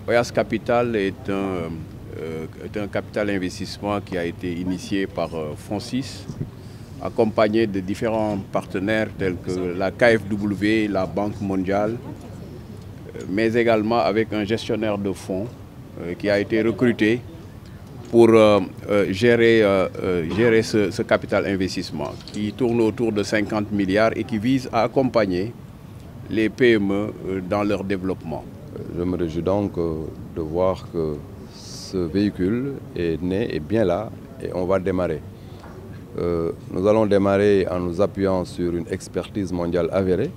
Oyas Capital est un capital investissement qui a été initié par Francis, accompagné de différents partenaires tels que la KfW, la Banque mondiale, mais également avec un gestionnaire de fonds qui a été recruté pour gérer ce capital investissement qui tourne autour de 50 milliards et qui vise à accompagner les PME dans leur développement. Je me réjouis donc de voir que ce véhicule est né, est bien là et on va démarrer. Nous allons démarrer en nous appuyant sur une expertise mondiale avérée,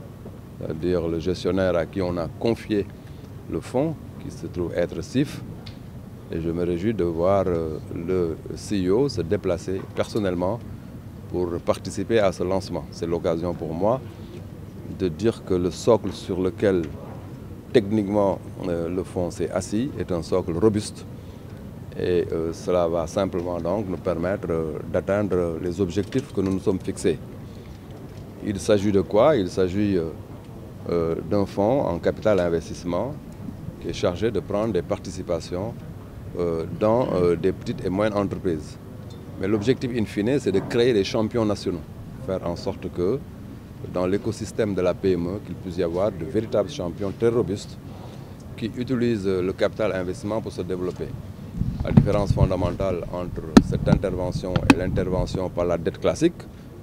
c'est-à-dire le gestionnaire à qui on a confié le fonds, qui se trouve être CIF. Et je me réjouis de voir le CEO se déplacer personnellement pour participer à ce lancement. C'est l'occasion pour moi de dire que le socle sur lequel techniquement le fonds s'est assis est un socle robuste. Et cela va simplement donc nous permettre d'atteindre les objectifs que nous nous sommes fixés. Il s'agit de quoi? Il s'agit d'un fonds en capital investissement qui est chargé de prendre des participations dans des petites et moyennes entreprises. Mais l'objectif in fine, c'est de créer des champions nationaux, faire en sorte que dans l'écosystème de la PME, qu'il puisse y avoir de véritables champions très robustes qui utilisent le capital investissement pour se développer. La différence fondamentale entre cette intervention et l'intervention par la dette classique,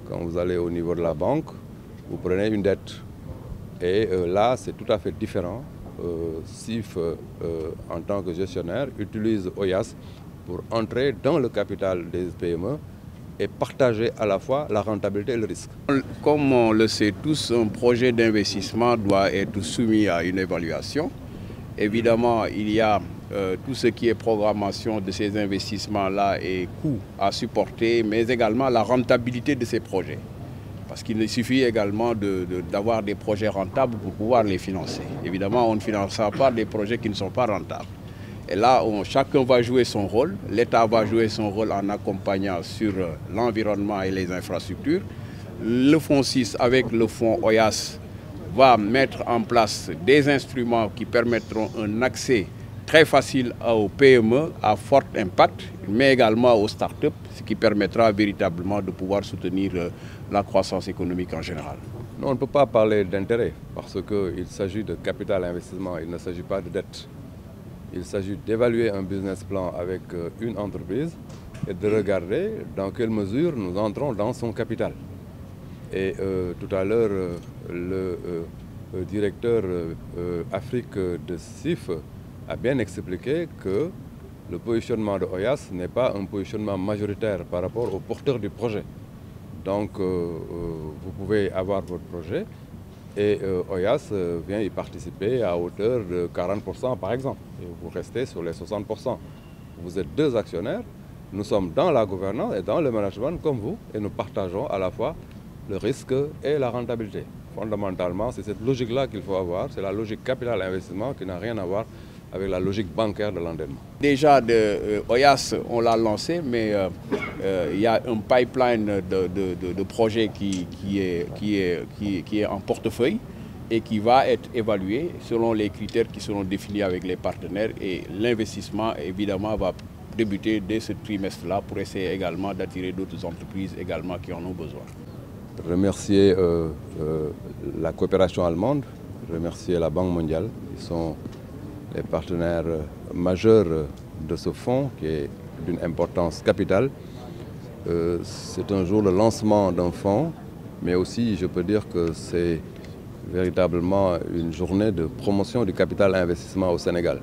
quand vous allez au niveau de la banque, vous prenez une dette. Et là, c'est tout à fait différent. CIF, en tant que gestionnaire, utilise Oyas pour entrer dans le capital des PME et partager à la fois la rentabilité et le risque. Comme on le sait tous, un projet d'investissement doit être soumis à une évaluation. Évidemment, il y a tout ce qui est programmation de ces investissements-là et coûts à supporter, mais également la rentabilité de ces projets. Parce qu'il suffit également d'avoir des projets rentables pour pouvoir les financer. Évidemment, on ne financera pas des projets qui ne sont pas rentables. Et là, chacun va jouer son rôle. L'État va jouer son rôle en accompagnant sur l'environnement et les infrastructures. Le fonds 6, avec le fonds Oyas, va mettre en place des instruments qui permettront un accès très facile aux PME à fort impact, mais également aux startups, ce qui permettra véritablement de pouvoir soutenir la croissance économique en général. Non, on ne peut pas parler d'intérêt parce qu'il s'agit de capital investissement, il ne s'agit pas de dette. Il s'agit d'évaluer un business plan avec une entreprise et de regarder dans quelle mesure nous entrons dans son capital. Et tout à l'heure, le directeur Afrique de CIF a bien expliqué que le positionnement de Oyas n'est pas un positionnement majoritaire par rapport aux porteurs du projet. Donc vous pouvez avoir votre projet et Oyas vient y participer à hauteur de 40% par exemple. Et vous restez sur les 60%. Vous êtes deux actionnaires, nous sommes dans la gouvernance et dans le management comme vous et nous partageons à la fois le risque et la rentabilité. Fondamentalement, c'est cette logique-là qu'il faut avoir, c'est la logique capital investissement qui n'a rien à voir avec la logique bancaire de l'endettement. Déjà, Oyas, on l'a lancé, mais il y a un pipeline de projets qui est en portefeuille et qui va être évalué selon les critères qui seront définis avec les partenaires. Et l'investissement, évidemment, va débuter dès ce trimestre-là pour essayer également d'attirer d'autres entreprises également qui en ont besoin. Remercier la coopération allemande, remercier la Banque mondiale, qui sont les partenaires majeurs de ce fonds qui est d'une importance capitale. C'est un jour le lancement d'un fonds, mais aussi je peux dire que c'est véritablement une journée de promotion du capital investissement au Sénégal.